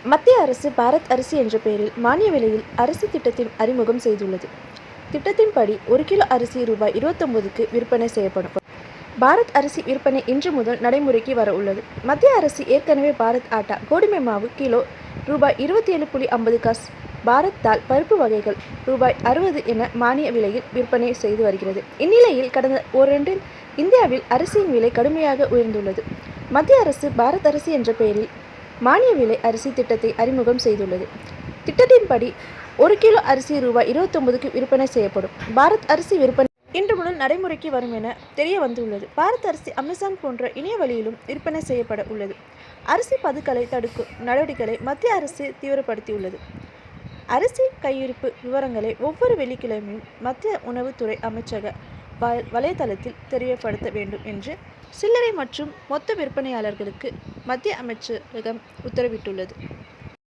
மத்திய அரசு பாரத் அரிசி என்ற பெயரில் மானிய விலையில் அரிசி திட்டத்தின் அறிமுகம் செய்துள்ளது. திட்டத்தின்படி 1 கிலோ அரிசி ரூபாய் 29க்கு விற்பனை செய்யப்படும். பாரத் அரிசி விற்பனை இன்று முதல் நடைமுறைக்கு வர உள்ளது. மத்திய அரசு ஏற்கனவே பாரத் ஆட்டா கோதுமை மாவு கிலோ ரூபாய் 27.50 பாரத் தால் பருப்பு வகைகள் ரூபாய் 60 என மானிய விலையில் விற்பனை செய்து வருகிறது. இந்நிலையில் கடந்த ஓராண்டில் இந்தியாவில் அரிசியின் விலை கடுமையாக உயர்ந்துள்ளது. மத்திய அரசு பாரத் அரிசி என்ற பெயரில் மானிய விலை அரிசி திட்டத்தை அறிமுகம் செய்துள்ளது. திட்டத்தின்படி 1 கிலோ அரிசி ரூபாய் 29க்கு விற்பனை செய்யப்படும். பாரத் அரிசி விற்பனை இன்று முதல் நடைமுறைக்கு வரும் என தெரிய வந்துள்ளது. பாரத் அரிசி அமேசான் போன்ற இணைய வழியிலும் விற்பனை செய்யப்பட உள்ளது. அரிசி பதுக்கலை தடுக்கும் நடவடிக்கைகளை மத்திய அரசு தீவிரப்படுத்தியுள்ளது. அரிசி கையிருப்பு விவரங்களை ஒவ்வொரு வெள்ளிக்கிழமையும் மத்திய உணவுத்துறை அமைச்சக வலைதளத்தில் தெரியப்படுத்த வேண்டும் என்று சில்லறை மற்றும் மொத்த விற்பனையாளர்களுக்கு மத்திய அமைச்சரகம் உத்தரவிட்டுள்ளது.